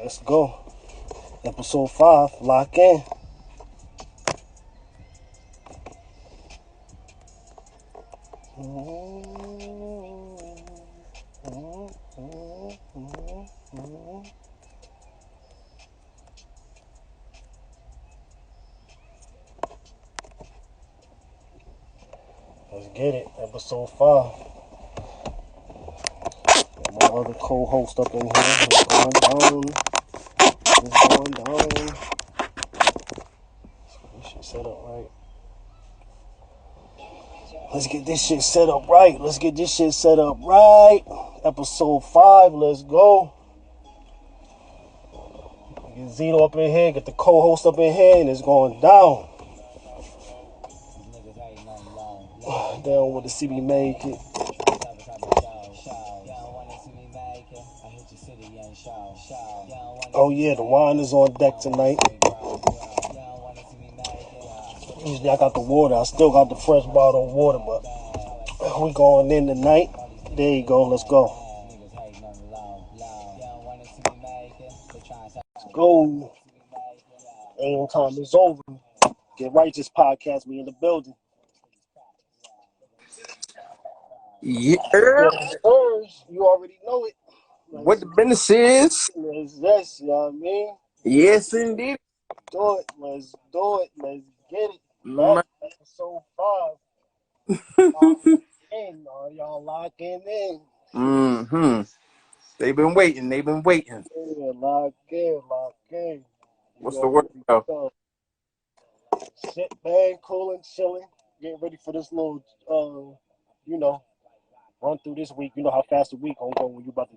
Let's go. Episode 5, lock in. Let's get it. Episode 5. My other co-host up in here. It's going down. It's going down. This shit set up right. Let's get this shit set up right. Episode 5. Let's go. Get Zito up in here. Get the co-host up in here. And it's going down. Down with the CB make it. Oh yeah, the wine is on deck tonight. Usually I got the water. I still got the fresh bottled water, but we going in tonight. There you go. Let's go. Let's go. Aim time is over. Get Righteous Podcast. We in the building. Yeah. Yes, you already know it. What the business is? Yes, you know what I mean? Yes, indeed. Do it. Let's do it. Let's get it. Episode 5. In, y'all locking in. Mm-hmm. They've been waiting. Yeah, lock in. What's the word? Sit back, cool and chilling. Getting ready for this little, run through this week. You know how fast the week gonna go when you about to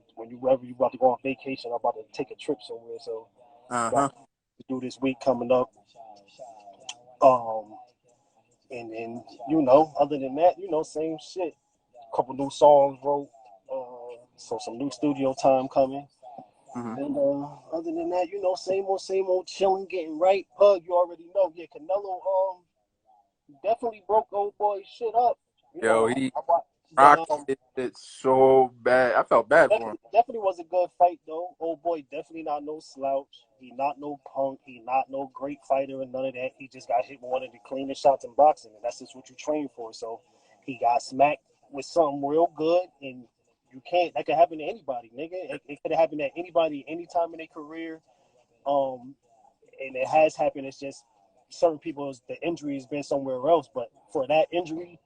go on vacation or about to take a trip somewhere. So, to do this week coming up. And then other than that, same shit. Couple new songs wrote. So some new studio time coming. Mm-hmm. And other than that, same old chilling, getting right. Pug, you already know. Yeah, Canelo definitely broke old boy shit up. He rocked it so bad. I felt bad for him. Definitely was a good fight though. Old boy definitely not no slouch. He not no punk. He not no great fighter and none of that. He just got hit with one of the cleanest shots in boxing, and that's just what you train for. So he got smacked with something real good, and that could happen to anybody, nigga. It could have happened to anybody anytime in their career. And it has happened. It's just certain people's the injury has been somewhere else, but for that injury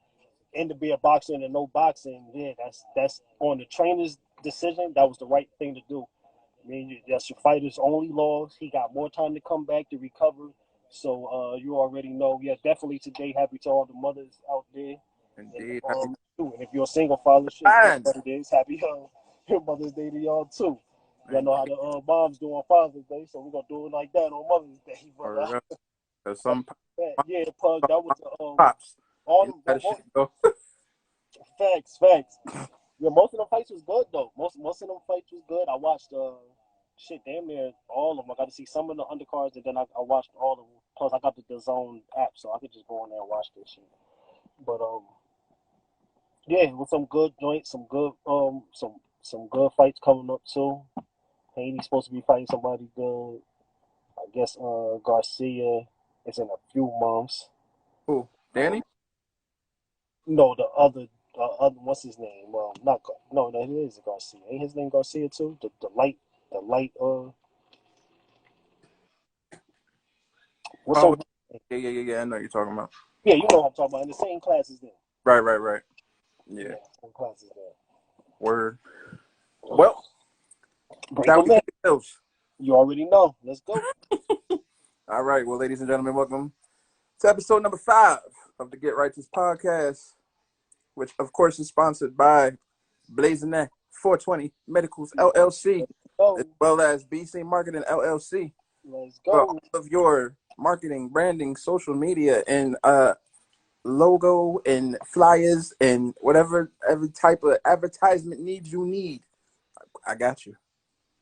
and to be a boxer and no boxing, yeah, that's on the trainer's decision. That was the right thing to do. I mean, that's your fighter's only loss. He got more time to come back to recover. So you already know. Yeah, definitely today. Happy to all the mothers out there. Indeed. And if you're a single father, shit, what it is. Happy Mother's Day to y'all too. Y'all know how the moms do on Father's Day, so we're gonna do it like that on Mother's Day. But, yeah, Pug, that was pops. All them, facts. Yeah, most of them fights was good though. Most of them fights was good. I watched damn near all of them. I got to see some of the undercards, and then I watched all of them. Plus, I got the DAZN app, so I could just go in there and watch this shit. But yeah, with some good joints, some good some good fights coming up too. Haney's supposed to be fighting somebody good. I guess Garcia is in a few months. Who? Danny? No, the other what's his name? That is Garcia. Ain't his name Garcia too? The light. What's up? Yeah. I know what you're talking about. Yeah, you know what I'm talking about. In the same class as them. Right. Yeah. Same class as them. Word. Well, you already know. Let's go. All right. Well, ladies and gentlemen, welcome to episode number 5 of the Get Righteous Podcast, which, of course, is sponsored by Blazing 420 Medicals LLC, as well as BC Marketing LLC. Let's go. For all of your marketing, branding, social media, and logo and flyers and every type of advertisement needs you need, I got you.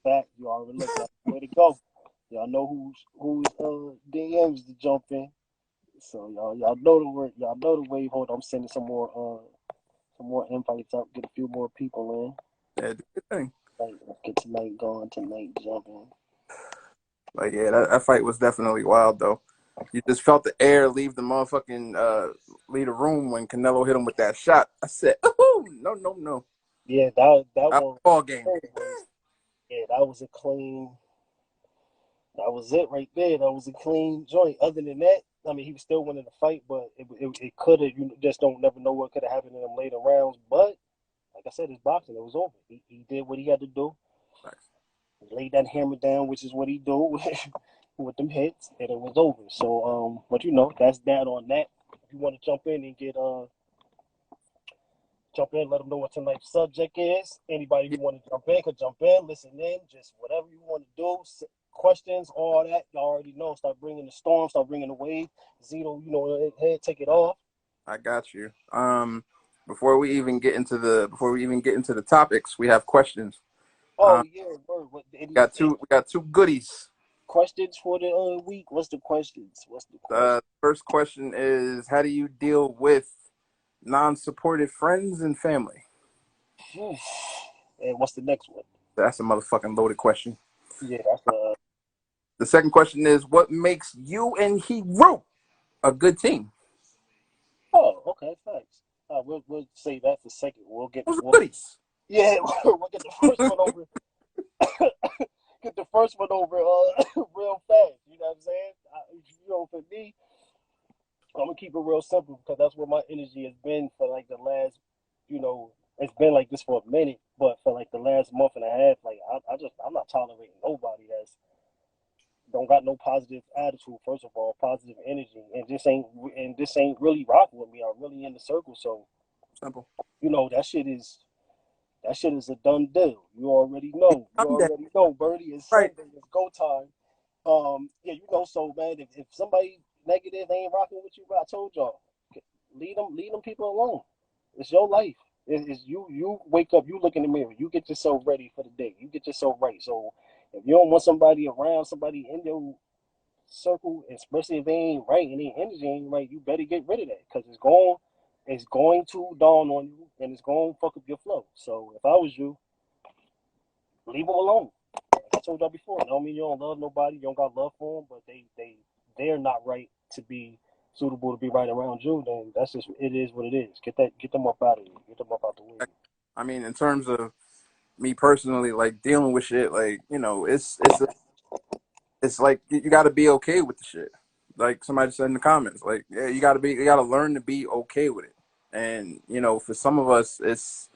Fact, you already look like way to go. Y'all know who's DMs to jump in. So y'all know the work. Y'all know the wave. Hold on, I'm sending some more invites up. Get a few more people in. Yeah, do your thing. Let's get tonight going. Tonight jumping. Like, yeah, that fight was definitely wild, though. You just felt the air leave the motherfucking leave the room when Canelo hit him with that shot. I said, "Oh no, no, no!" Yeah, that one Ball game. was yeah, that was a clean. That was it right there. That was a clean joint. Other than that, I mean, he was still winning the fight, but it could have. You just don't never know what could have happened in them later rounds. But like I said, it's boxing. It was over. He did what he had to do. Nice. He laid that hammer down, which is what he do with them hits, and it was over. So but that's that on that. If you want to jump in and get jump in, let them know what tonight's subject is. Anybody who want to jump in could jump in, listen in, just whatever you want to do. Questions, all that, y'all already know. Start bringing the storm, start bringing the wave. Zito, head, take it off. I got you. Before we even get into the topics, we have questions. Oh yeah, word. We got two goodies. Questions for the week? What's the questions? First question is, how do you deal with non-supportive friends and family? And what's the next one? That's a motherfucking loaded question. Yeah, that's The second question is, what makes you and Heru a good team? Oh, okay, thanks. We'll say that for a second. Those are goodies. Yeah, we'll get the first one over. Get the first one over real fast. You know what I'm saying? For me, I'm gonna keep it real simple because that's where my energy has been for like the last, it's been like this for a minute, but for like the last month and a half, like I'm not tolerating nobody that's don't got no positive attitude. First of all, positive energy, and this ain't really rocking with me. I'm really in the circle, so simple. That shit is a done deal. You already know. Birdie. It's Right. Sunday. It's go time. Yeah, So man, if somebody negative ain't rocking with you, bro, I told y'all, leave them people alone. It's your life. It's you. You wake up. You look in the mirror. You get yourself ready for the day. You get yourself right. So if you don't want somebody around, somebody in your circle, especially if they ain't right and their energy ain't right, you better get rid of that because it's going to dawn on you and it's going to fuck up your flow. So if I was you, leave them alone. Like I told y'all before, I don't mean you don't love nobody, you don't got love for them, but they're not right to be suitable to be right around you. Then that's just it is what it is. Get them up out of here. Get them up out the way. I mean, in terms of me personally, like dealing with shit, like it's like you got to be okay with the shit. Like somebody said in the comments, like yeah, you got to learn to be okay with it. And for some of us, it's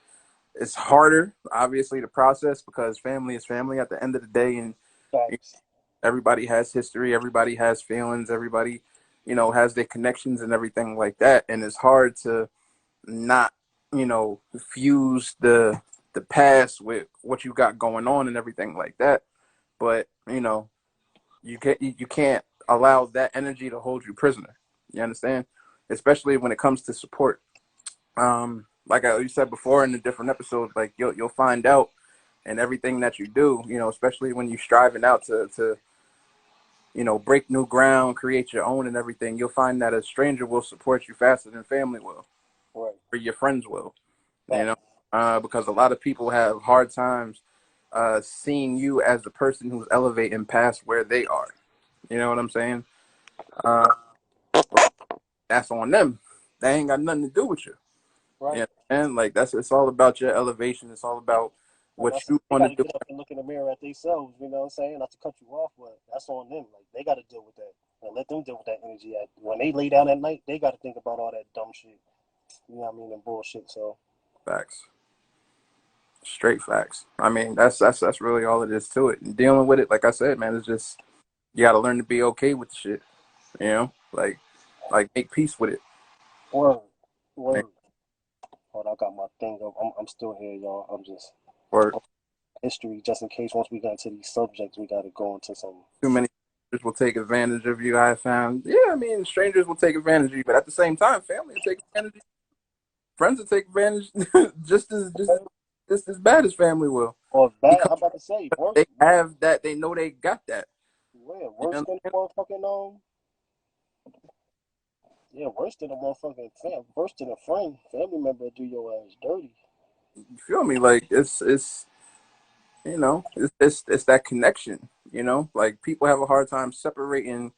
harder, obviously, to process because family is family at the end of the day, and Facts. everybody has history, everybody has feelings, everybody has their connections and everything like that, and it's hard to not fuse the past with what you got going on and everything like that. But you can't allow that energy to hold you prisoner. You understand? Especially when it comes to support. Like you said before in a different episode, like you'll find out in everything that you do, especially when you're striving out to break new ground, create your own and everything, you'll find that a stranger will support you faster than family will, Right. or your friends will, Facts. because a lot of people have hard times seeing you as the person who's elevating past where they are. You know what I'm saying? Uh, that's on them. That ain't got nothing to do with you. Right. Yeah, and like it's all about your elevation. It's all about Like what I said, you they want got to to do. get up and look in the mirror at themselves. You know what I'm saying? Not to cut you off, but that's on them. Like they got to deal with that. And let them deal with that energy. When they lay down at night, they got to think about all that dumb shit. You know what I mean? And bullshit. So Facts, straight facts. I mean, that's really all it is to it. And dealing with it, like I said, man, it's just you got to learn to be okay with the shit. Like make peace with it. word, Like, word. Hold on, I got my thing up. I'm still here, y'all. I'm just or history, just in case. Once we get into these subjects, we got to go into some. too many strangers will take advantage of you. I found, yeah, I mean, strangers will take advantage of you, but at the same time, family will take advantage of you. Friends will take advantage just as bad as family will, Or bad. because I'm about to say worse. they have that. They know they got that. Yeah, You worse know? than motherfucking Yeah, worse than a motherfucking worse than a friend, family member do your ass dirty. You feel me? Like it's that connection. You know, like people have a hard time separating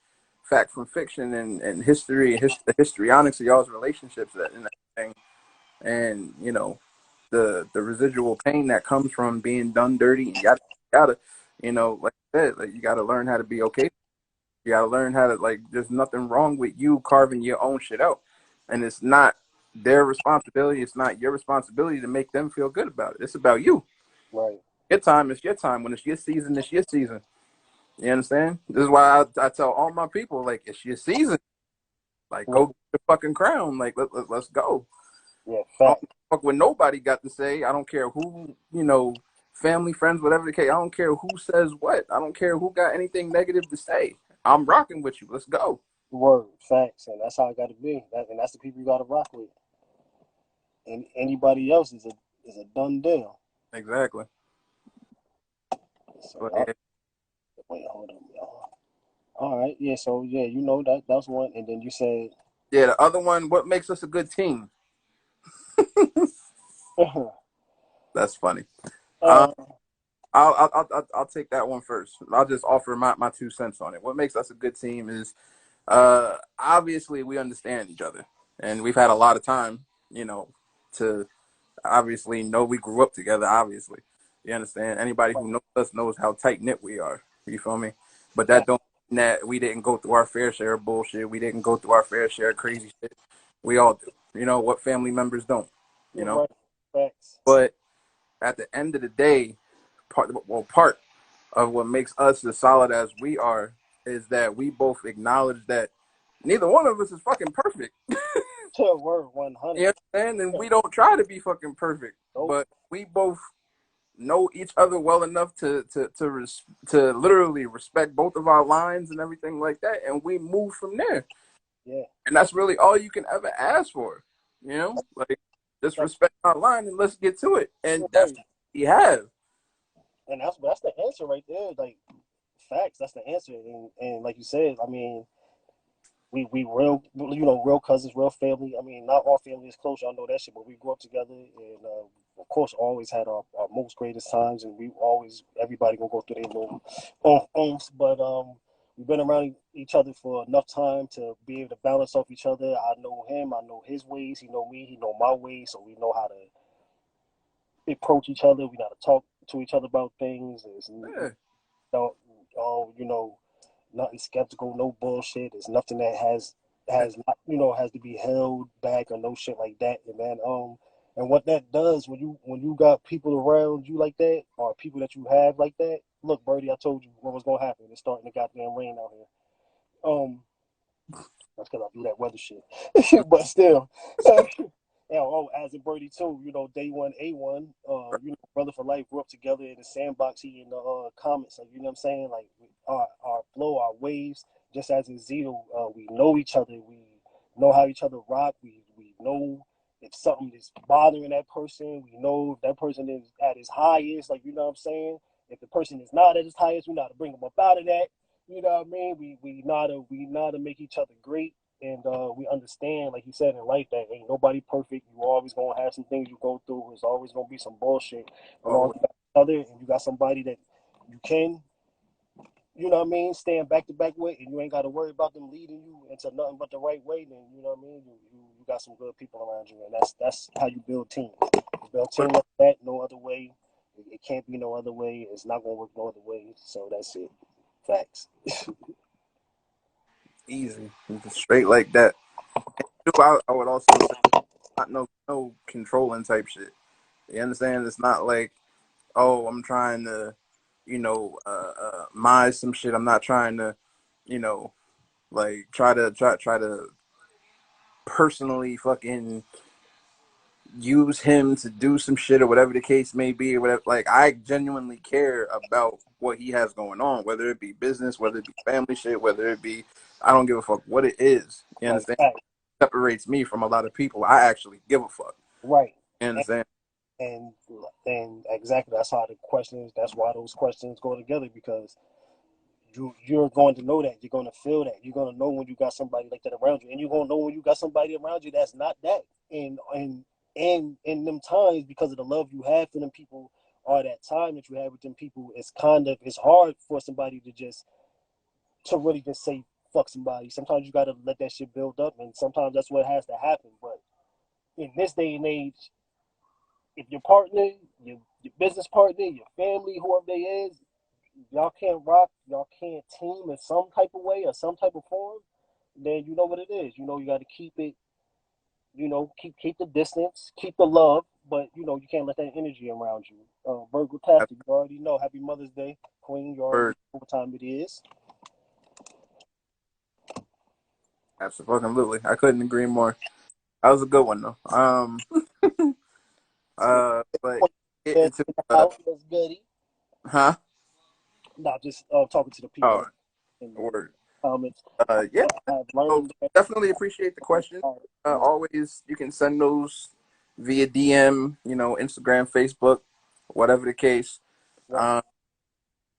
fact from fiction and history and the histrionics of y'all's relationships and everything. And you know, the residual pain that comes from being done dirty and yada. You know, like I said, like you got to learn how to be okay. You got to learn how to like. There's nothing wrong with you carving your own shit out, and it's not their responsibility. It's not your responsibility to make them feel good about it. It's about you. Right. Your time is your time. When it's your season, it's your season. You understand? This is why I tell all my people, like, it's your season. Like, go Right. get the fucking crown. Like, let's go. Yeah, I fact. don't fuck what nobody got to say. I don't care who, you know, family, friends, whatever the case. I don't care who says what. I don't care who got anything negative to say. I'm rocking with you. Let's go. Word, facts, and that's how it got to be. And that's the people you got to rock with. And anybody else is a done deal. Exactly. So But, y'all, yeah, wait, hold on, y'all. All right, yeah. So yeah, you know that's one, and then you said, yeah, the other one, what makes us a good team? That's funny. Um, uh, I'll take that one first. I'll just offer my 2 cents on it. What makes us a good team is obviously we understand each other, and we've had a lot of time, you know, to obviously know we grew up together. Obviously, you understand. Anybody who knows us knows how tight knit we are. You feel me? But that fact, don't mean that we didn't go through our fair share of bullshit. We didn't go through our fair share of crazy shit. We all do. You know what family members don't. You you're know. right, facts, But at the end of the day, part of what makes us as solid as we are is that we both acknowledge that neither one of us is fucking perfect. to word 100. You understand? And we don't try to be fucking perfect, Nope. but we both know each other well enough to literally respect both of our lines and everything like that, and we move from there. Yeah, And that's really all you can ever ask for. You know, like just that's respect our line and let's get to it. And that's right, what we have. and that's the answer right there. Like facts, that's the answer. And like you said, I mean, we real, real cousins, real family. I mean, not all family is close. Y'all know that shit, but we grew up together, and of course, always had our most greatest times, and we always everybody gonna go through their little owns, but we've been around each other for enough time to be able to balance off each other. I know him, I know his ways, he know me, he know my ways, so we know how to approach each other. We got to talk to each other about things. It's Yeah. don't, oh, nothing skeptical, no bullshit. It's nothing that has not, has to be held back or no shit like that. And then and what that does when you got people around you like that, or people that you have like that. Look, Birdie, I told you what was gonna happen. It's starting to goddamn rain out here. That's because I do that weather shit. But still, as in Birdie too, day one, A1, brother for life, grew up together in the sandbox. He in the comments, like, you know what I'm saying? Like our flow, our waves, just as in Zito, we know each other. We know how each other rock. We know if something is bothering that person. We know if that person is at his highest, like, you know what I'm saying? If the person is not at his highest, we know how to bring them up out of that. You know what I mean? We know how to make each other great, and we understand, like you said, in life that ain't nobody perfect. You always gonna have some things you go through. There's always gonna be some bullshit. But long Oh, as you got each other and you got somebody that you can, you know what I mean, stand back to back with, and you ain't got to worry about them leading you into nothing but the right way. Then you know what I mean. You got some good people around you, and that's how you build team. You build team like that, no other way. It can't be no other way. It's not gonna work no other way. So that's it. Facts. easy. Just straight like that. I would also say not no controlling type shit. You understand? It's not like, oh, I'm trying to, mind some shit. I'm not trying to, you know, like try to personally fucking use him to do some shit or whatever the case may be or whatever. Like I genuinely care about what he has going on, whether it be business, whether it be family shit, whether it be I don't give a fuck what it is. You Like understand? facts. Separates me from a lot of people. I actually give a fuck. Right. You understand? and and exactly, that's how the questions. That's why those questions go together, because you're going to know that, you're going to feel that, you're going to know when you got somebody like that around you, and you're going to know when you got somebody around you that's not that. And in them times, because of the love you have for them people, or that time that you have with them people, it's hard for somebody to really just say fuck somebody. Sometimes you gotta let that shit build up, and sometimes that's what has to happen. But in this day and age, if your partner, your business partner, your family, whoever they is, y'all can't rock, y'all can't team in some type of way or some type of form, then you know what it is. You know you got to keep it. You know, keep the distance, keep the love, but you know you can't let that energy around you. Virgo Tactic, you already know. Happy Mother's Day, Queen. You already know what time it is. Absolutely. I couldn't agree more. That was a good one though. But get into That's goody. huh? Not just talking to the people Oh, in the word. comments. Yeah. I've So learned that. definitely appreciate the question. Always, you can send those via DM, Instagram, Facebook, whatever the case.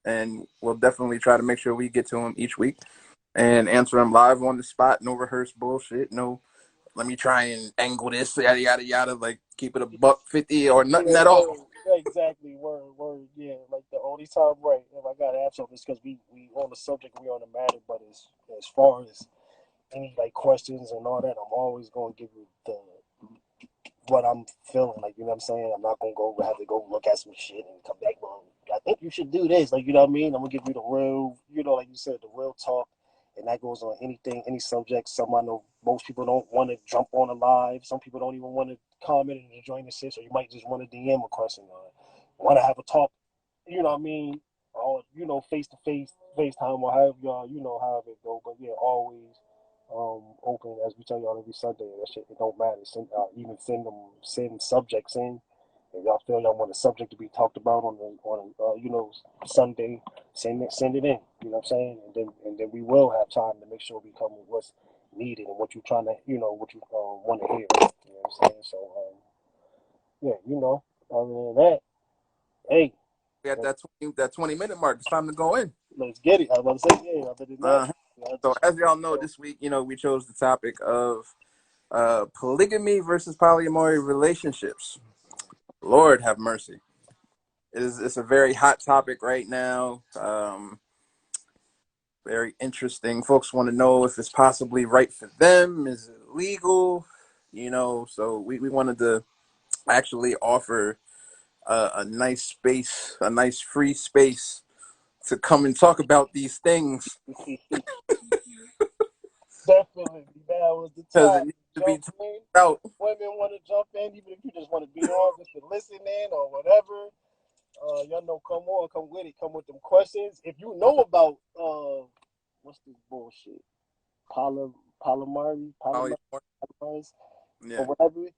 And we'll definitely try to make sure we get to them each week and answer them live on the spot. No rehearsed bullshit. No, let me try and angle this, yada, yada, yada. Like, keep it $1.50 or nothing at all. Exactly. Word. Yeah. Like the only time, right? If I got to ask something, it's because we on the subject, we on the matter. But as far as any like questions and all that, I'm always going to give you what I'm feeling. Like, you know what I'm saying? I'm not going to have to go look at some shit and come back. Well, I think you should do this. Like, you know what I mean? I'm going to give you the real, like you said, the real talk. And that goes on anything, any subject. Some I know most people don't want to jump on a live. Some people don't even want to comment and join the shit. So you might just want to DM a question or want to have a talk. You know what I mean? Or face to face, FaceTime, or however y'all, however it go. But yeah, always open as we tell y'all every Sunday. That shit, it don't matter. Even send subjects in. If y'all feel y'all want a subject to be talked about on Sunday, send it in. You know what I'm saying? And then we will have time to make sure we come with what's needed and what you're trying to what you want to hear. You know what I'm saying? So yeah, other than that, hey, We at that 20-minute mark. It's time to go in. let's get it. I was about to say, yeah. Other than that, so as y'all know, this week, we chose the topic of polygamy versus polyamory relationships. Lord have mercy. It's a very hot topic right now. Very interesting. Folks want to know if it's possibly right for them. Is it legal? So we wanted to actually offer a nice space, a nice free space to come and talk about these things. Definitely, that was the Because time. it needs to be talked about. Women want to jump in, even if you just want to be on, just to listen in or whatever. Y'all know, come on, come with it, come with them questions. If you know about what's this bullshit, Polyamory, Yeah. or whatever.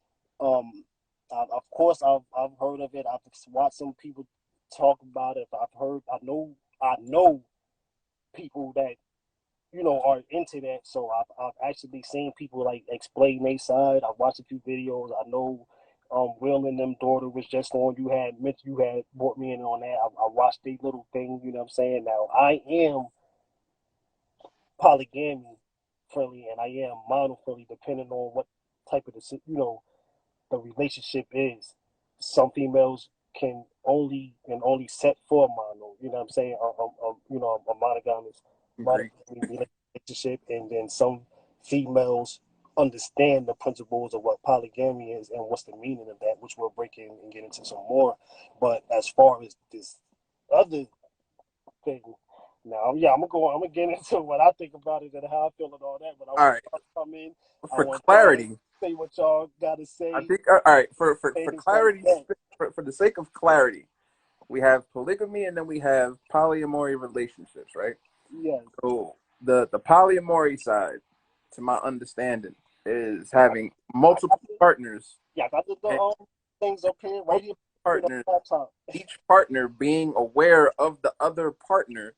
Of course, I've heard of it. I've watched some people talk about it. I know people that are into that. So I've actually seen people like explain their side. I've watched a few videos. I know Will and them daughter was just on. You had brought me in on that. I watched their little thing, you know what I'm saying? Now I am polygamy friendly and I am mono friendly depending on what type of the relationship is. Some females can only set for mono, you know what I'm saying? A monogamous relationship, and then some females understand the principles of what polygamy is and what's the meaning of that, which we'll break in and get into some more. But as far as this other thing, now, yeah, I'm gonna get into what I think about it and how I feel and all that. But I want to come in. For clarity, say what y'all gotta say. I think all right. For clarity, for the sake of clarity, we have polygamy and then we have polyamory relationships, right? Yes. So the polyamory side, to my understanding, is having multiple partners. Yeah, I got the things up here right here. Partners, each partner being aware of the other partner,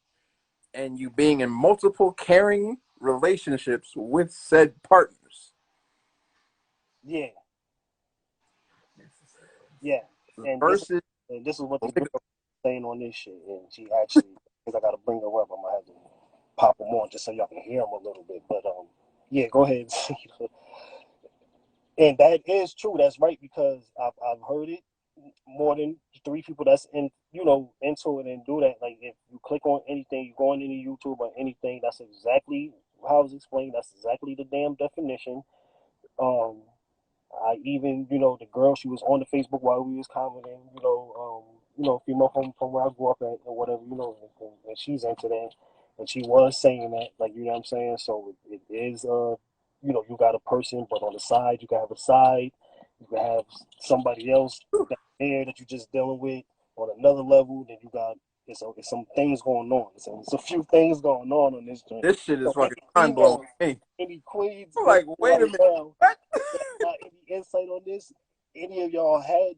and you being in multiple caring relationships with said partners. Yeah. Yeah. And this is what the girl was saying on this shit. And she actually, because I got to bring her up, I'm going to have to pop them on just so y'all can hear them a little bit. But yeah, go ahead. And that is true. That's right, because I've heard it more than three people that's into it and do that. Like if you click on anything, you go on any YouTube or anything, that's exactly how it's explained. That's exactly the damn definition. Um, I even, the girl, she was on the Facebook while we was commenting, female from where I grew up at or whatever, and she's into that. And she was saying that, like, you know what I'm saying? So it is, you got a person, but on the side, you can have a side. You can have somebody else that's there that you're just dealing with on another level. Then you got, it's some things going on. It's a few things going on this joint. This shit is So fucking any mind blowing. females, Hey, any queens I'm like, listening wait a right minute, now, what? any insight on this? Any of y'all had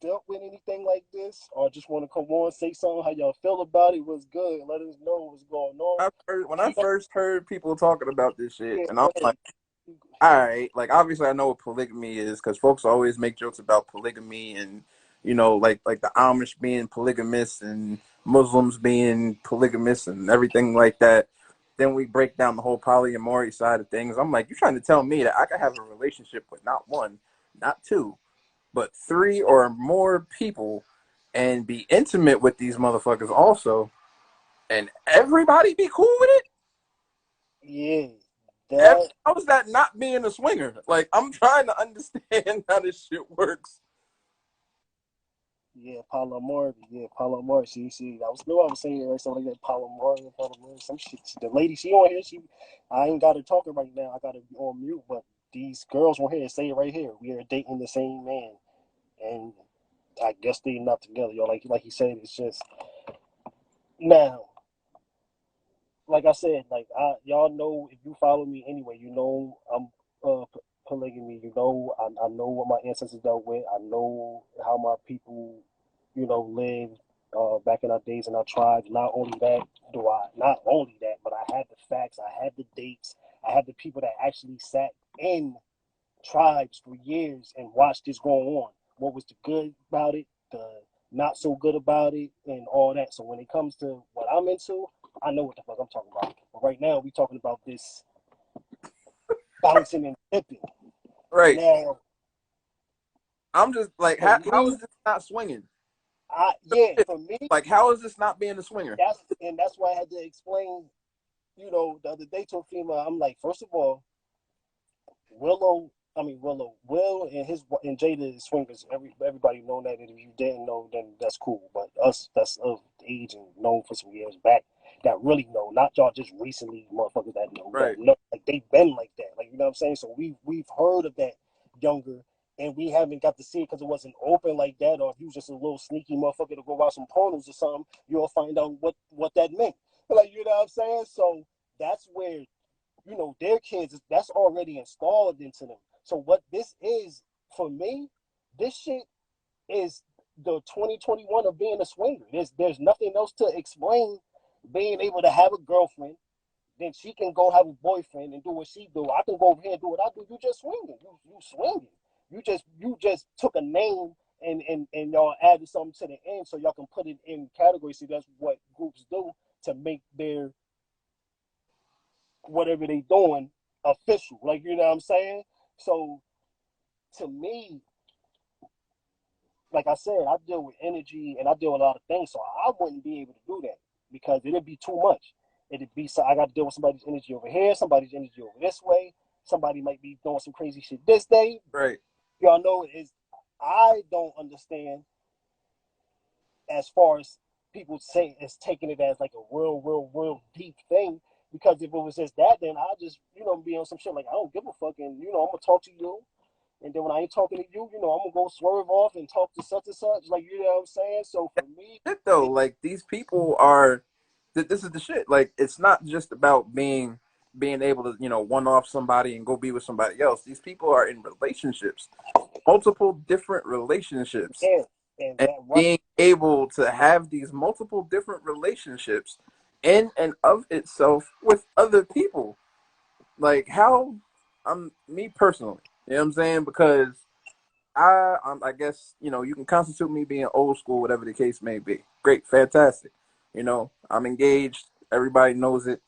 dealt with anything like this, or just want to come on, say something, how y'all feel about it? Was good? Let us know what's going on. When I first heard people talking about this shit, Yeah, and I'm like, all right, like obviously I know what polygamy is because folks always make jokes about polygamy and like the Amish being polygamous and Muslims being polygamous and everything like that. Then we break down the whole polyamory side of things. I'm like, you're trying to tell me that I could have a relationship with not one, not two, but three or more people and be intimate with these motherfuckers also, and everybody be cool with it? yeah, that. How is that not being a swinger? Like, I'm trying to understand how this shit works. Yeah, Polyamory. Yeah, Polyamory. See, I was saying it right, something like that. Polyamory, some shit. The lady, she on here. I ain't got her talking right now. I got her on mute. But these girls on here say it right here. We are dating the same man, and I guess they not together, yo. Like he said, it's just now. Like I said, y'all know if you follow me anyway, I'm polygamy. I know what my ancestors dealt with. I know how my people, lived back in our days in our tribes. Not only that, but I have the facts. I have the dates. I have the people that actually sat in tribes for years and watched this go on. What was the good about it, the not so good about it, and all that. So when it comes to what I'm into, I know what the fuck I'm talking about. But right now, we talking about this bouncing and dipping. Right. Now, I'm just like, for how me, is this not swinging? for me, Like, how is this not being a swinger? that's why I had to explain. The other day to a female, I'm like, first of all, Will and Jada is swingers. Everybody know that. And if you didn't know, then that's cool. But us, that's of age and known for some years back, that really know, not y'all just recently motherfuckers that know, Right. like they've been like that. Like, you know what I'm saying? So we've heard of that younger, and we haven't got to see it because it wasn't open like that. Or if you was just a little sneaky motherfucker to go watch some pornos or something, you'll find out what that meant. Like, you know what I'm saying? So that's where their kids, that's already installed into them. So what this is for me, this shit is the 2021 of being a swinger. There's nothing else to explain being able to have a girlfriend, then she can go have a boyfriend and do what she do. I can go over here and do what I do. You just swinging. You swinging. You just took a name and y'all added something to the end so y'all can put it in categories. See, that's what groups do to make their whatever they doing official. Like, you know what I'm saying? So to me, like I said, I deal with energy and I deal with a lot of things. So I wouldn't be able to do that because it'd be too much. It'd be so I got to deal with somebody's energy over here, somebody's energy over this way. Somebody might be doing some crazy shit this day. Right. Y'all know is I don't understand as far as people say it's taking it as like a real deep thing. Because if it was just that, then I just, be on some shit like I don't give a fuck, and I'm gonna talk to you, and then when I ain't talking to you, I'm gonna go swerve off and talk to such and such, like, you know what I'm saying. So for me, Shit though, like these people are. This is the shit. Like, it's not just about being able to one off somebody and go be with somebody else. These people are in relationships, multiple different relationships, yeah, and and that right, being able to have these multiple different relationships in and of itself with other people. Like, how I'm me personally, you know what I'm saying? Because I guess you can constitute me being old school, whatever the case may be. Great, fantastic. I'm engaged. Everybody knows it.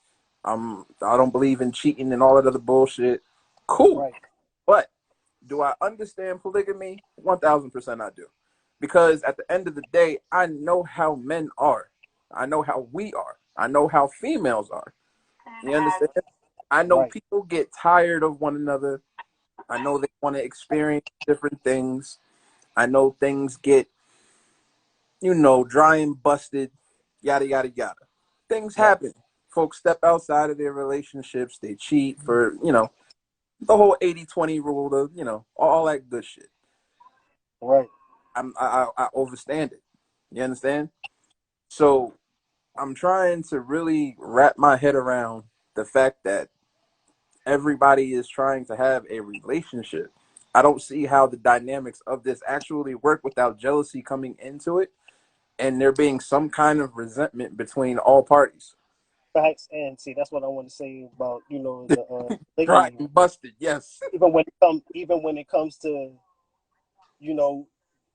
I don't believe in cheating and all that other bullshit. Cool. right, But do I understand polygamy? 1000% I do. Because at the end of the day, I know how men are. I know how we are. I know how females are. You understand? I know Right. people get tired of one another. I know they want to experience different things. I know things get, dry and busted, yada, yada, yada. Things Right. happen. Folks step outside of their relationships. They cheat for, the whole 80-20 rule of, all that good shit. Right. I overstand it. You understand? So I'm trying to really wrap my head around the fact that everybody is trying to have a relationship. I don't see how the dynamics of this actually work without jealousy coming into it and there being some kind of resentment between all parties. Facts. And see, that's what I want to say about the Right, polygamy. busted, yes. Even when it comes to you know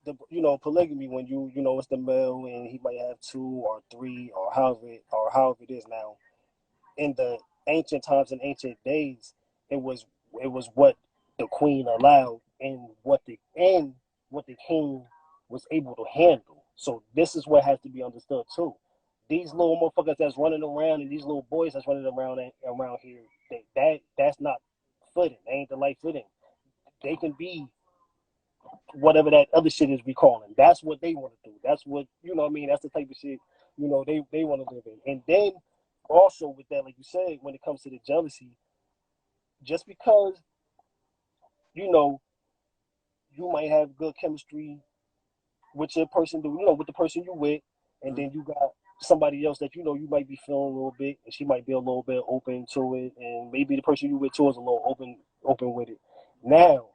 the polygamy, when it's the male and he might have two or three or however it is now. In the ancient times and ancient days, it was what the queen allowed and what the king was able to handle. So this is what has to be understood too. These little motherfuckers that's running around and these little boys that's running around here, that's not footing. They ain't the life footing. They can be whatever that other shit is we calling. That's what they want to do. That's what what I mean. That's the type of shit they want to live in. And then also with that, like you said, when it comes to the jealousy, just because you know you might have good chemistry with your person, with the person you with, and then you got somebody else that you might be feeling a little bit, and she might be a little bit open to it, and maybe the person you with too is a little open with it. Now,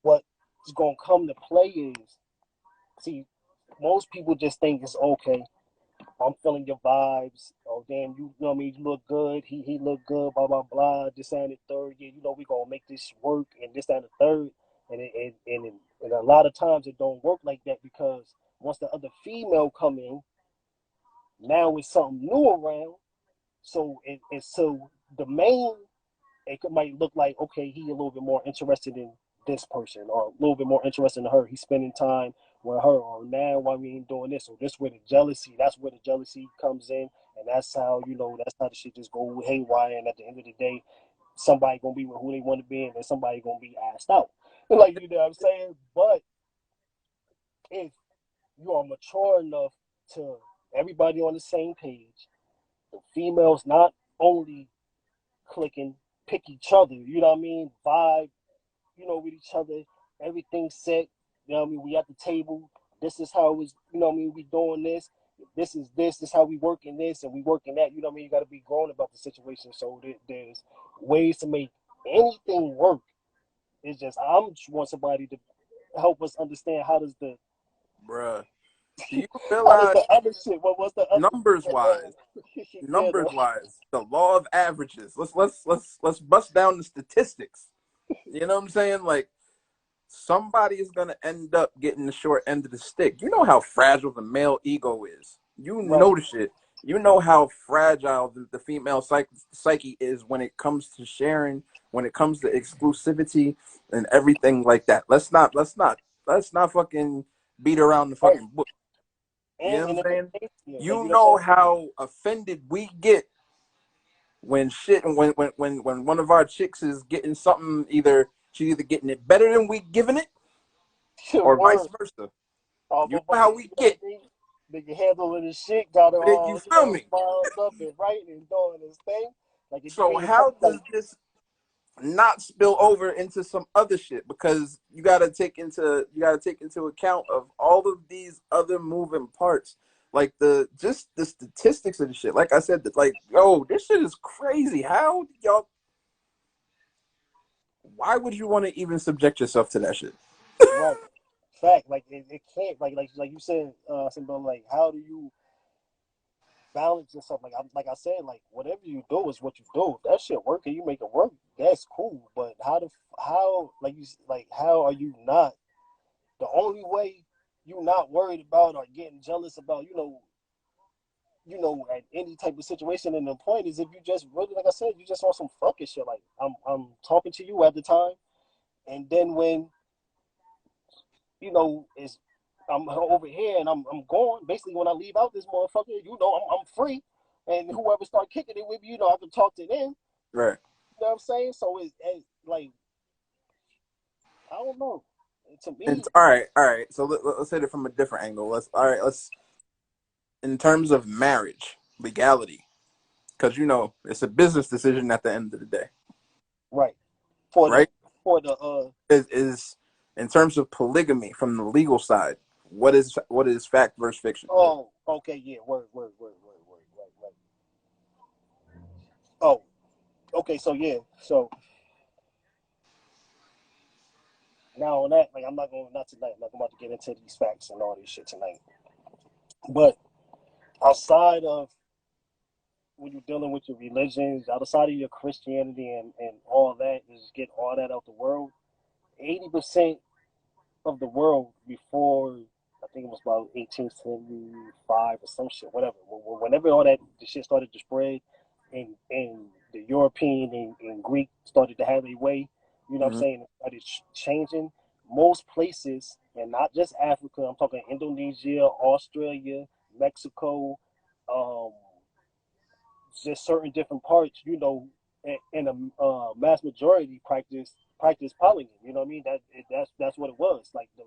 what's gonna come to play is, see, most people just think it's okay. I'm feeling your vibes. Oh damn, you know what I mean? You look good. He look good. Blah blah blah. This and the third. Yeah, we gonna make this work and this and the third. And a lot of times it don't work like that because once the other female come in, now it's something new around. So so the main might look like, okay, he a little bit more interested in this person or a little bit more interested in her. He's spending time with her, or now why we ain't doing this, or this where the jealousy. That's where the jealousy comes in, and that's how that's how the shit just go haywire. And at the end of the day, somebody gonna be with who they want to be, and then somebody gonna be asked out. Like, what I'm saying? But if you are mature enough to everybody on the same page, the females not only clicking, pick each other, you know what I mean? Vibe, with each other, everything set, we at the table. This is how it's, we doing this. This is how we working this and we working that, you gotta be grown about the situation. So there's ways to make anything work. It's just just want somebody to help us understand Bruh. Do you how does realize the other shit, what's the other numbers wise, yeah, though. the law of averages. Let's bust down the statistics. You know what I'm saying? Like somebody is gonna end up getting the short end of the stick. You know how fragile the male ego is. You Right. know the shit. You know how fragile the female psyche is when it comes to sharing, when it comes to exclusivity and everything like that. Let's not fucking beat around the Right. fucking bush. You know And what I'm in the saying? yeah, like You you know what know I'm saying? how offended we get when shit when one of our chicks is getting something, she's either getting it better than we giving it or vice Word. versa. You know how Motherfucker, we get. nigga handling his shit, got it You all, feel me? smiled up and writing and doing his thing. Like if you So ain't how like does this not spill over into some other shit? Because you gotta take into account of all of these other moving parts. Like the statistics of the shit. Like I said, that like, yo, this shit is crazy. How y'all why would you want to even subject yourself to that shit? right fact, like it can't like you said, something like how do you balance yourself? Like I said, like whatever you do is what you do. If that shit work and you make it work, that's cool. But how like you like how are you not the only way you not worried about or getting jealous about at any type of situation. And the point is, if you just really, like I said, you just want some fucking shit. Like I'm talking to you at the time, and then when it's I'm over here and I'm gone. Basically, when I leave out this motherfucker, I'm free, and whoever start kicking it with me, I can talk to them. Right. You know what I'm saying? So it's like I don't know. To me, And all right. So let's hit it from a different angle. Let's in terms of marriage legality, because it's a business decision at the end of the day, right for the right? for the Is in terms of polygamy from the legal side, what is fact versus fiction? oh, okay, yeah, word, right. Oh, okay, so yeah, so now on that, like I'm not going not tonight. I'm not about to get into these facts and all this shit tonight. But outside of when you're dealing with your religions, outside of your Christianity and all that, just get all that out the world. 80% of the world before I think it was about 1875 or some shit, whatever. Whenever all that the shit started to spread, and the European and Greek started to have a way, you know what I'm Mm-hmm. saying, it started changing. Most places, and not just Africa, I'm talking Indonesia, Australia, Mexico, um, just certain different parts, in a mass majority practice polygamy. You know what I mean? That's what it was. Like the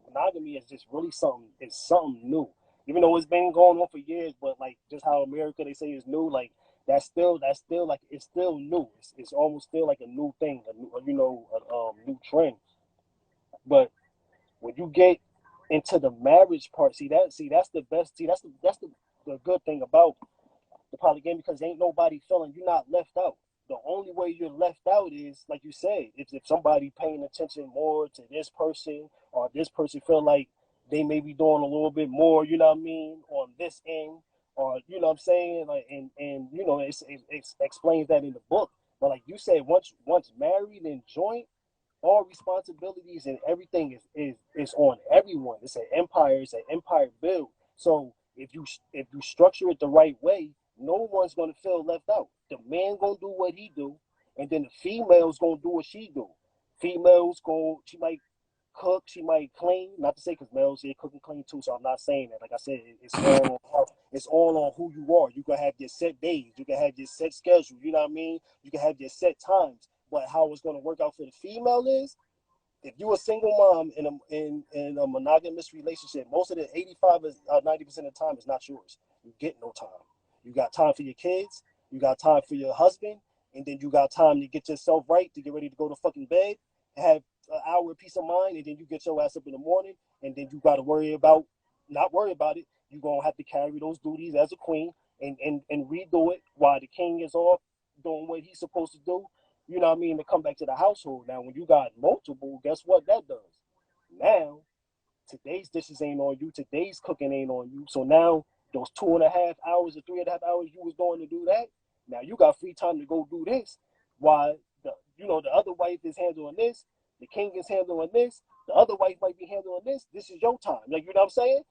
monogamy is just really something. It's something new. Even though it's been going on for years, but like just how America they say is new, like that's still like it's still new. It's almost still like a new thing, a new, new trend. But when you get into the marriage part, that's the best. The good thing about the polygamy because ain't nobody feeling you're not left out. The only way you're left out is, like you said, if somebody paying attention more to this person or this person feel like they may be doing a little bit more, you know what I mean, on this end, or you know what I'm saying, like and it explains that in the book. But like you said, once married and joint, all responsibilities and everything is on everyone. It's an empire. It's an empire build. So if you structure it the right way, no one's gonna feel left out. The man gonna do what he do, and then the female's gonna do what she do. She might cook, she might clean. Not to say because males they cook and clean too. So I'm not saying that. Like I said, it's all on who you are. You can have your set days. You can have your set schedule. You know what I mean? You can have your set times. But how it's going to work out for the female is if you're a single mom in a monogamous relationship, most of the 85 90% of the time is not yours. You get no time. You got time for your kids, you got time for your husband, and then you got time to get yourself right to get ready to go to fucking bed, have an hour of peace of mind, and then you get your ass up in the morning, and then you got to not worry about it. You're gonna have to carry those duties as a queen and redo it while the king is off doing what he's supposed to do, you know what I mean, to come back to the household. Now, when you got multiple, guess what that does? Now, today's dishes ain't on you. Today's cooking ain't on you. So now, those 2.5 hours or 3.5 hours you was going to do that, now you got free time to go do this. While the other wife is handling this, the king is handling this, the other wife might be handling this. This is your time. Like, you know what I'm saying?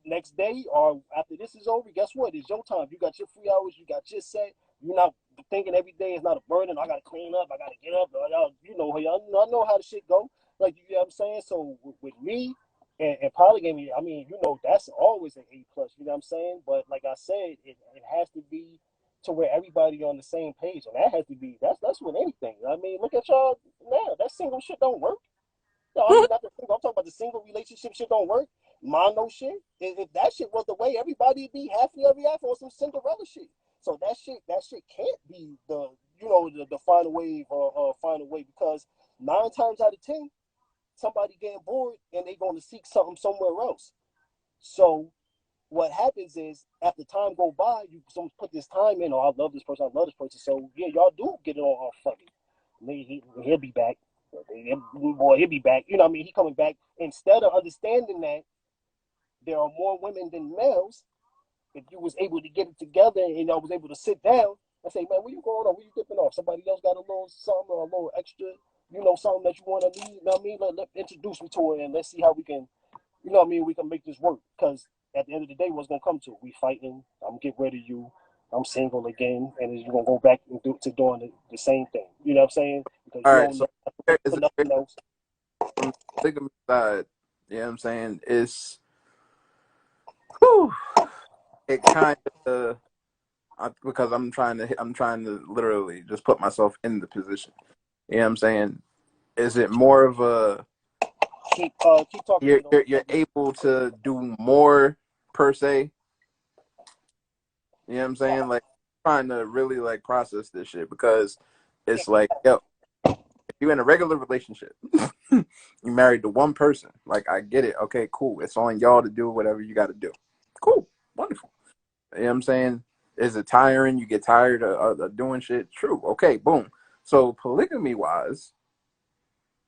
Next day or after this is over, guess what? It's your time. You got your 3 hours. You got your set. You're not thinking every day is not a burden. I gotta clean up. I gotta get up. I know how the shit go. Like you know what I'm saying. So with me and polygamy, I mean, that's always an A plus. You know what I'm saying. But like I said, it has to be to where everybody on the same page, and that has to be that's with anything. I mean, look at y'all now. That single shit don't work. No, I mean not the single. I'm talking about the single relationship shit don't work. Mono shit. If that shit was the way, everybody'd be happy every after on some Cinderella shit. So that shit can't be the final wave or final way because 9 times out of 10 somebody getting bored and they going to seek something somewhere else. So what happens is after time go by, you some put this time in. Oh, I love this person. I love this person. So yeah, y'all do get it on fucking. He'll be back. Boy, he'll be back. You know what I mean? He coming back. Instead of understanding that there are more women than males, if you was able to get it together and I was able to sit down and say, man, where you going on? Where you dipping off? Somebody else got a little something or a little extra, something that you want to need. You know what I mean? Let introduce me to it and let's see how we can, we can make this work. Because at the end of the day, what's gonna come to it? We fighting. I'm getting rid of you. I'm single again, and you're gonna go back and doing the same thing. You know what I'm saying? Because All you right. don't So know for nothing else. from the polygamy side, You know what I'm saying? Whew, it kind of because I'm trying to literally just put myself in the position. You know what I'm saying? Is it more of a Keep talking. you're able to do more per se? You know what I'm saying? Like trying to really like process this shit because it's like, yo, if you're in a regular relationship, you married to one person. Like I get it. Okay, cool. It's on y'all to do whatever you got to do. Cool, wonderful. You know what I'm saying? Is it tiring? You get tired of doing shit? True. Okay, boom. So polygamy wise,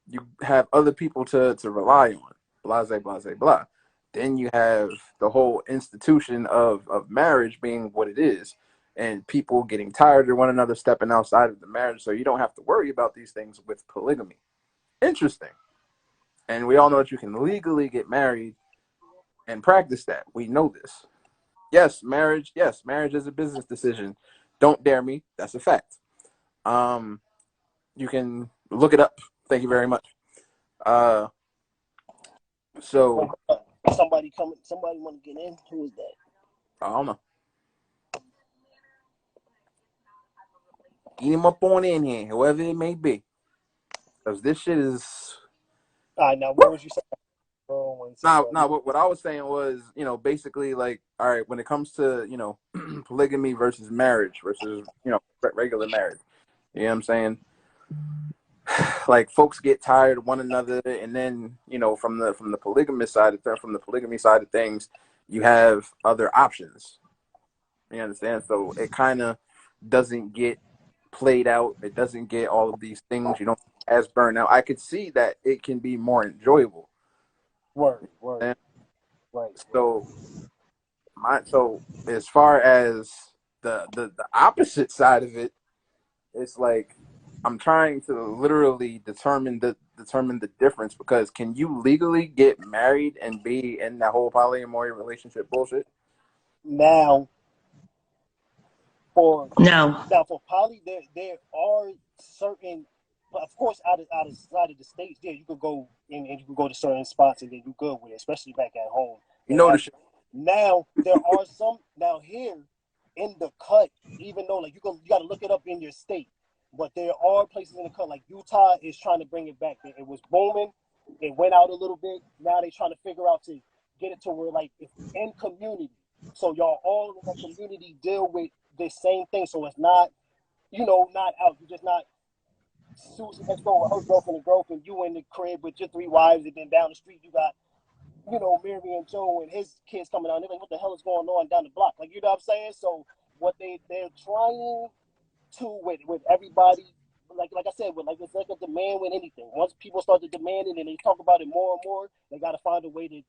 you have other people to rely on. Blase, blase, blah. Then you have the whole institution of marriage being what it is, and people getting tired of one another stepping outside of the marriage. So you don't have to worry about these things with polygamy. Interesting. And we all know that you can legally get married and practice that. We know this. Yes, marriage. Yes, marriage is a business decision. Don't dare me. That's a fact. You can look it up. Thank you very much. So Somebody coming. Somebody want to get in. Who is that? I don't know. Get him up on in here, whoever it may be, because this shit is. All right, now what was you saying? Nah. What I was saying was, basically like, all right, when it comes to, polygamy versus marriage versus, regular marriage, you know what I'm saying? Like folks get tired of one another, and then, from the polygamy side of things, you have other options. You understand? So it kind of doesn't get played out. It doesn't get all of these things. You don't as burnout. I could see that it can be more enjoyable. Word. Right. So as far as the opposite side of it, it's like I'm trying to literally determine the difference, because can you legally get married and be in that whole polyamory relationship bullshit? Now for No. poly, there are certain, but of course, outside of the states, yeah, you could go and you could go to certain spots and then you good with it, especially back at home. You know the shit. Now there are some now here in the cut, even though like you got to look it up in your state, but there are places in the cut like Utah is trying to bring it back. It was booming, it went out a little bit. Now they trying to figure out to get it to where like it's in community, so y'all all in that community deal with the same thing. So it's not not out. You're just not Susie next door with her girlfriend, you in the crib with your three wives, and then down the street you got Mary and Joe and his kids coming out. They're like, what the hell is going on down the block? Like, you know what I'm saying? So what they're trying to with everybody, like I said, it's like a demand with anything. Once people start to demand it and they talk about it more and more, they got to find a way to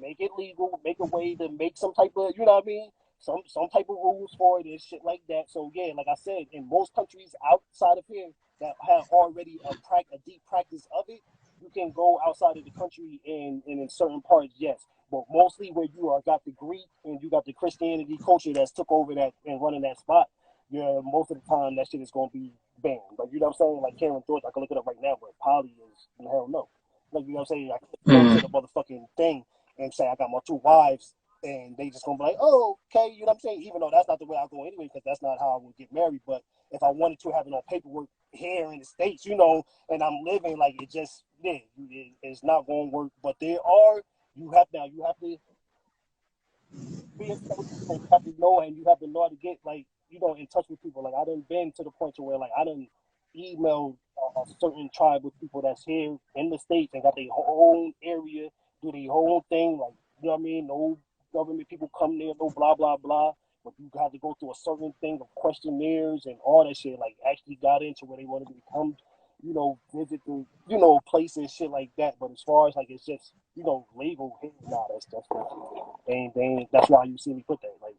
make it legal, make a way to make some type of, you know what I mean? Some type of rules for it and shit like that. So yeah, like I said, in most countries outside of here that have already a deep practice of it, you can go outside of the country and in certain parts, yes. But mostly where you got the Greek and you got the Christianity culture that's took over that and running that spot, yeah, most of the time that shit is gonna be banned. Like, you know what I'm saying? Like Karen George, I can look it up right now, but poly is hell no. Like, you know what I'm saying? I can go to the motherfucking thing and say I got my two wives, and they just gonna be like, oh, okay, you know what I'm saying? Even though that's not the way I go anyway, because that's not how I would get married. But if I wanted to have it on paperwork here in the States, and I'm living like it just, yeah, it's not gonna work. But there are, you have to be in touch, you have to know, and you have to know how to get like in touch with people. Like I done been to the point to where like I done emailed a certain tribe of people that's here in the States and got their whole area, do their whole thing. Like, you know what I mean? No government people come there, no blah blah blah. But you have to go through a certain thing of questionnaires and all that shit. Like actually got into where they wanted to become, visit the, places, shit like that. But as far as like it's just, legal here, nah, that's that's why you see me put that. Like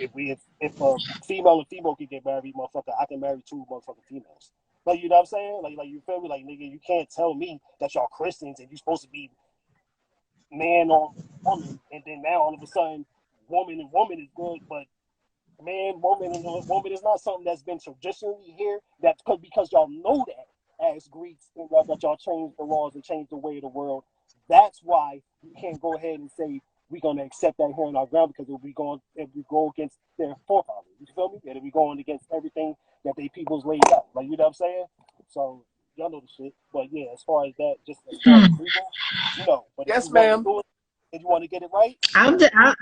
if a female and female can get married, motherfucker, I can marry two motherfucking females. Like, you know what I'm saying? Like you feel me? Like, nigga, you can't tell me that y'all Christians and you supposed to be man on woman, and then now all of a sudden woman and woman is good, but man, woman and woman is not something that's been traditionally here. That's because y'all know that as Greeks, and that y'all changed the laws and changed the way of the world that's why you can't go ahead and say we're gonna accept that here in our ground because if we go against their forefathers, you feel me? And if we going against everything that they peoples laid out, like you know what I'm saying? So y'all know the shit. But yeah, as far as that, just as far as legal, no. But if Yes, you want to ma'am. do it and you want to get it right,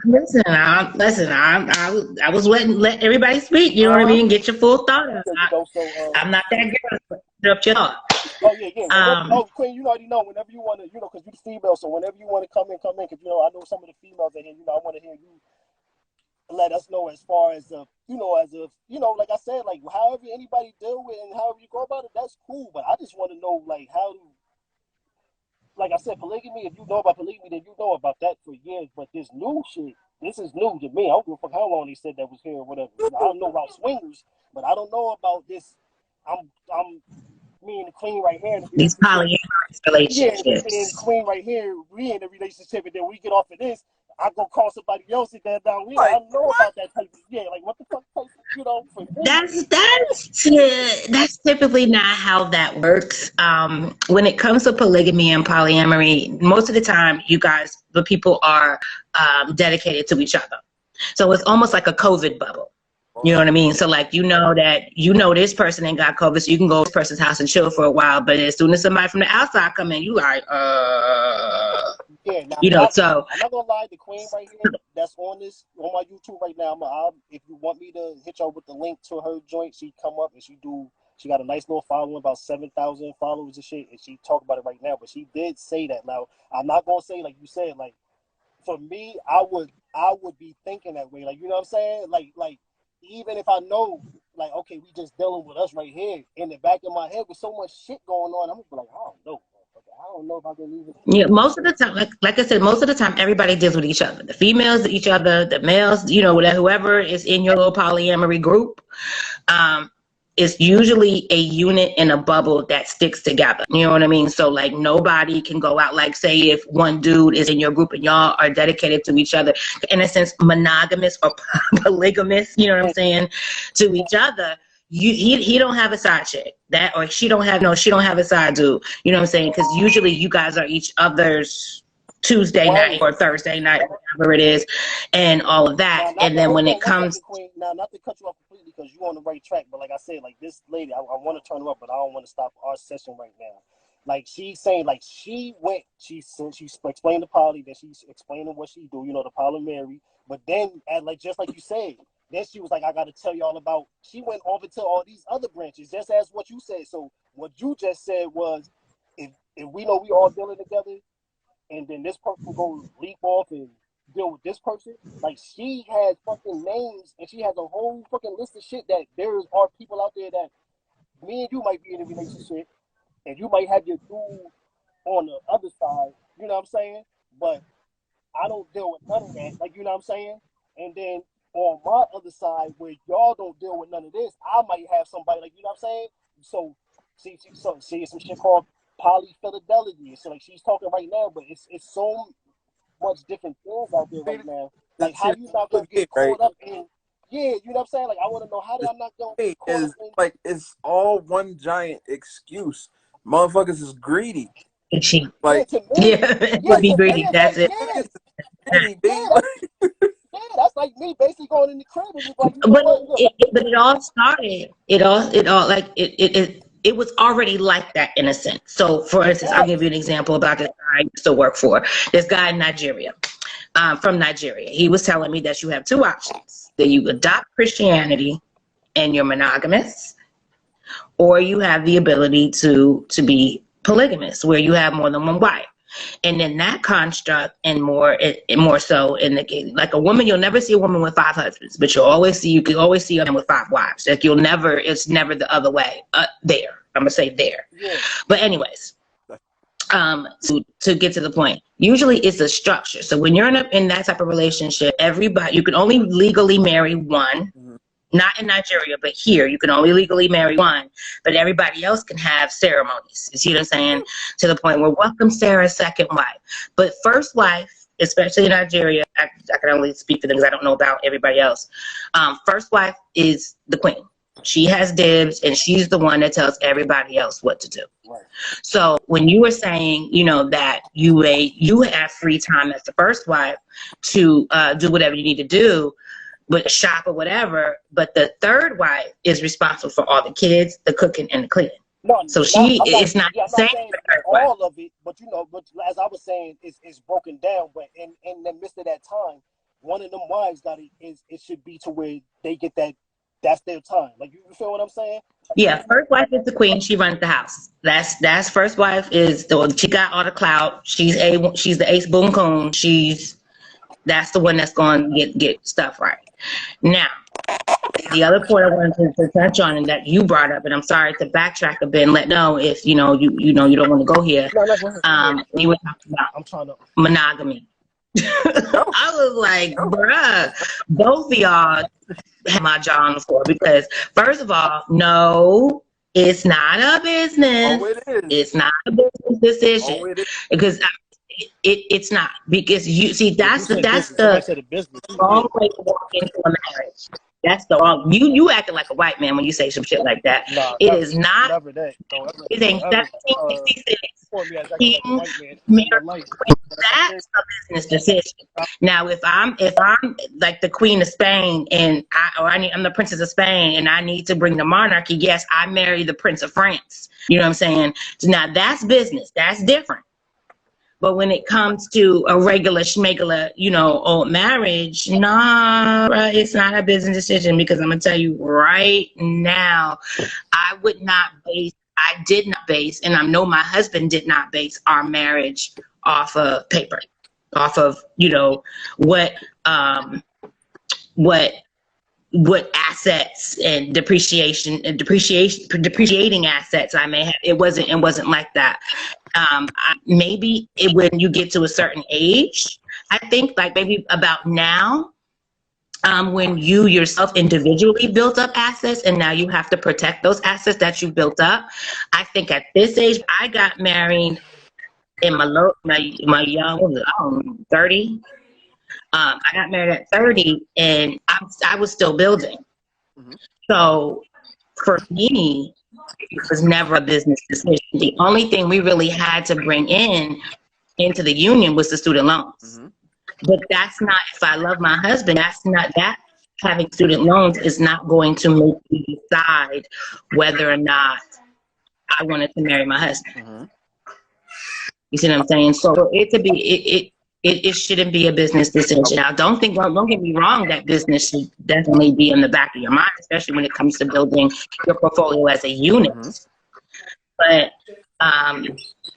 Listen. I was let everybody speak. You know what I mean? Get your full thought out. so you know, so I'm not that girl. Interrupt your thought. oh yeah, yeah. Queen, you already know. Whenever you want to, you know, because you're the female, so whenever you want to come in, because you know I know some of the females in here. You know, I want to hear you let us know as far as like I said, like however anybody deal with and however you go about it, that's cool. But I just want to know like how do, like I said, polygamy. If you know about polygamy, then you know about that for years. But this new shit, this is new to me. I don't give a fuck how long they said that was here or whatever. I don't know about swingers, but I don't know about this. I'm me and the queen right here in the These relationship. polyamorous Yeah, me and relationships. queen right here, we in a relationship, and then we get off of this. I go call somebody else and then down. Like, I know about that type of like what the fuck, you know? For me, That's typically not how that works. When it comes to polygamy and polyamory, most of the time, the people are dedicated to each other. So it's almost like a COVID bubble. You know what I mean? So like, this person ain't got COVID, so you can go to this person's house and chill for a while. But as soon as somebody from the outside come in, you like, yeah. Now, you know, so I'm not gonna lie, the queen right here that's on my YouTube right now. If you want me to hit y'all with the link to her joint, she come up and she got a nice little following, about 7,000 followers and shit, and she talk about it right now. But she did say that. Now, I'm not gonna say like you said, like for me, I would be thinking that way, like you know what I'm saying, like even if I know, like okay, we just dealing with us right here, in the back of my head with so much shit going on, I'm gonna be like, I don't know if I can even. yeah, most of the time, like I said, most of the time, everybody deals with each other. The females, each other. The males, you know, whoever is in your little polyamory group, is usually a unit in a bubble that sticks together. You know what I mean? So like nobody can go out. Like say if one dude is in your group and y'all are dedicated to each other, in a sense, monogamous or polygamous. You know what I'm saying? To each other. He don't have a side chick or she don't have a side dude. You know what I'm saying? Because usually you guys are each other's Tuesday night or Thursday night, whatever it is, and all of that. Now, and then when it comes, Queen, now not to cut you off completely because you're on the right track, but like I said, like this lady, I want to turn her up, but I don't want to stop our session right now. Like she's saying, like she explained the poly, that she's explaining what she do, you know, the polyamory. But then, like just like you said, then she was like, I got to tell y'all about. She went off into all these other branches, just as what you said. So what you just said was, if we know we all dealing together, and then this person goes leap off and deal with this person. Like she has fucking names and she has a whole fucking list of shit that there are people out there that me and you might be in a relationship and you might have your dude on the other side, you know what I'm saying? But I don't deal with none of that, like you know what I'm saying? And then on my other side where y'all don't deal with none of this, I might have somebody like you know what I'm saying? So see some shit called polyfidelity. So like she's talking right now, but it's so much different things out there right now. Like how you not gonna get caught up in? Yeah, you know what I'm saying. Like I want to know how I'm not gonna get caught up in. Like it's all one giant excuse. Motherfuckers is greedy. Like be greedy. That's it. Yeah, that's like me basically going in the crib and just like, but it all started. It was already like that in a sense. So, for instance, I'll give you an example about this guy I used to work for. This guy in Nigeria, from Nigeria. He was telling me that you have two options: that you adopt Christianity and you're monogamous, or you have the ability to be polygamous, where you have more than one wife. And in that construct, and more so in the like a woman, you'll never see a woman with 5 husbands, but you can always see a man with 5 wives. Like it's never the other way. There, I'm gonna say there. Yeah. But anyways, to get to the point, usually it's a structure. So when you're in that type of relationship, you can only legally marry one. Mm-hmm. Not in Nigeria, but here, you can only legally marry one, but everybody else can have ceremonies. You see what I'm saying? To the point where, welcome Sarah's second wife. But first wife, especially in Nigeria, I can only speak for them because I don't know about everybody else. First wife is the queen. She has dibs, and she's the one that tells everybody else what to do. Right. So when you were saying, you know, that you have free time as the first wife to do whatever you need to do, but shop or whatever, but the third wife is responsible for all the kids, the cooking, and the cleaning. No, So it's not I'm the same not saying as the third wife. all of it, but you know, but as I was saying, it's broken down. But in the midst of that time, one of them wives it should be to where they get that's their time. Like you feel what I'm saying? Yeah, first wife is the queen. She runs the house. That's first wife she got all the clout. She's the ace boom coon. That's the one that's going to get stuff right. Now, the other point I wanted to touch on and that you brought up, and I'm sorry to backtrack a bit and let know if you know you don't want to go here. No, go ahead. You were talking about I'm trying to monogamy. I was like, bruh, both of y'all have my jaw on the floor because first of all, no, it's not a business. Oh, it is. It's not a business decision. Oh, it is. Because it's not, because you see that's the wrong way to walk into a marriage. That's the wrong. You acting like a white man when you say some shit like that. Nah, it is not. Never that. It ain't 1766. That's a business decision. Now, if I'm like the Queen of Spain and I'm the Princess of Spain and I need to bring the monarchy, yes, I marry the Prince of France. You know what I'm saying? So now that's business. That's different. But when it comes to a regular schmegula, old marriage, nah, it's not a business decision because I'm going to tell you right now, I did not base, and I know my husband did not base our marriage off of paper, off of, what assets and depreciating assets I may have. It wasn't like that. Maybe when you get to a certain age, I think like maybe about now, when you yourself individually built up assets and now you have to protect those assets that you built up. I think at this age, I got married in my young, 30. I got married at 30 and I was still building. Mm-hmm. So for me, it was never a business decision. The only thing we really had to bring into the union was the student loans. Mm-hmm. But that's not, if I love my husband, that having student loans is not going to make me decide whether or not I wanted to marry my husband. Mm-hmm. You see what I'm saying? So it shouldn't be a business decision. Now, don't get me wrong, that business should definitely be in the back of your mind, especially when it comes to building your portfolio as a unit. Mm-hmm. But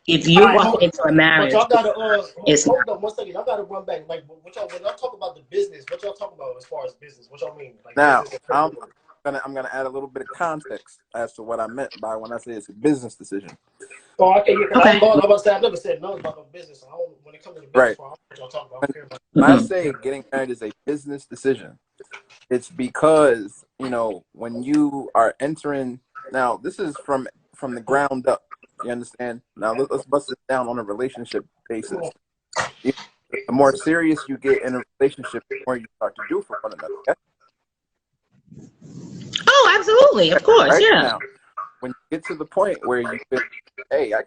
if you're walking into a marriage, hold on 1 second. Y'all gotta run back. Like, when y'all talk about the business, what y'all talk about as far as business? What y'all mean? Like, now, I'm gonna add a little bit of context as to what I meant by when I say it's a business decision. Oh, okay. I never said nothing about no business. When it comes to the business, right. What y'all talk about. When I say getting married is a business decision, it's because when you are entering. Now, this is from the ground up. You understand? Now let's bust it down on a relationship basis. The more serious you get in a relationship, the more you start to do for one another. Okay? Oh, absolutely, of course, right? Yeah. Now, when you get to the point where you feel, hey, I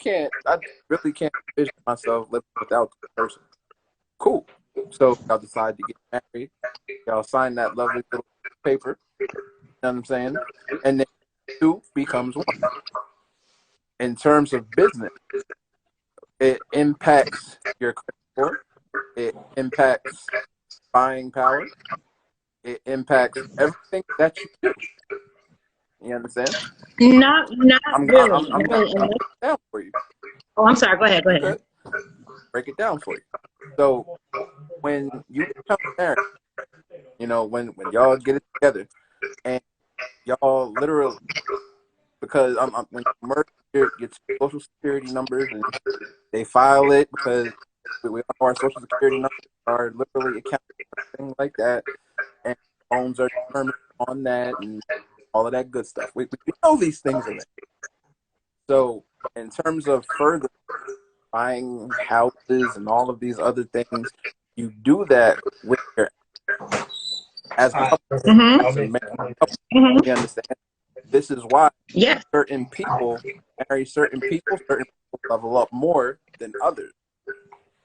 really can't envision myself living without this person. Cool. So y'all decide to get married. Y'all sign that lovely little paper. You know what I'm saying? And then two becomes one. In terms of business, it impacts your credit score. It impacts buying power. It impacts everything that you do. You understand? Not really. I'm going to break it down for you. Oh, I'm sorry. Go ahead. Okay. Break it down for you. So when you become married, when y'all get it together and y'all literally, because when you merge your social security numbers and they file it because we all know our social security numbers are literally accounted for, things like that, and phones are determined on that and all of that good stuff. We know these things in it. So in terms of further buying houses and all of these other things, you do that with your as a couple. Mm-hmm. You understand? This is why certain people marry certain people level up more than others.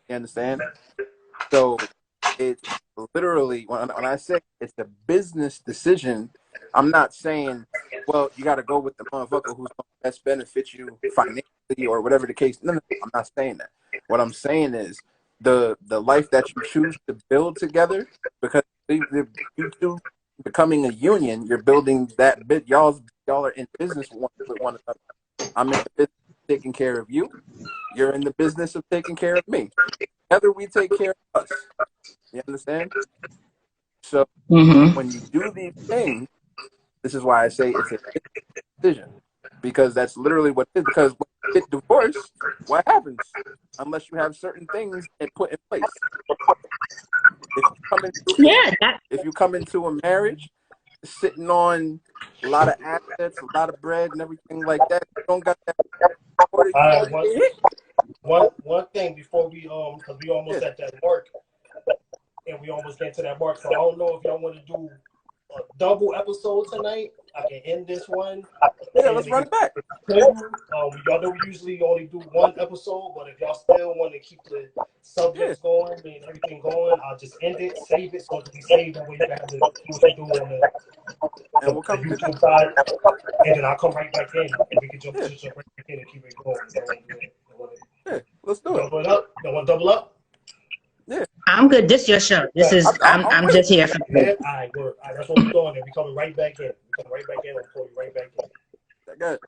You understand? So it's literally, when I say it's a business decision, I'm not saying, well, you got to go with the motherfucker who's going to best benefit you financially or whatever the case. No, I'm not saying that. What I'm saying is the life that you choose to build together, because you two becoming a union, you're building that bit. Y'all are in business with one another. I'm in the business of taking care of you. You're in the business of taking care of me. Together we take care of us. You understand? So when you do these things, this is why I say it's a decision, because that's literally what it is. Because when you get divorced, what happens? Unless you have certain things put in place. If you come into a marriage sitting on a lot of assets, a lot of bread, and everything like that, you don't got that. One thing before we because we almost at that mark, and we almost get to that mark. So I don't know if y'all want to do a double episode tonight. I can end this one. Yeah, let's run it back. Y'all know we usually only do one episode, but if y'all still want to keep the subjects going and everything going, I'll just end it, save it, so it can be saved. That way you can have to do what you do on the YouTube side, and then I'll come right back in, and we can jump right back in and keep it going. Yeah, let's do it. Double it up. Y'all want to double up? Yeah. I'm good. This your show. This is I'm just here for you. All right, good. All right, that's what we're doing. And we're coming right back in. We're coming right back in. I'll pull you right back in. Good.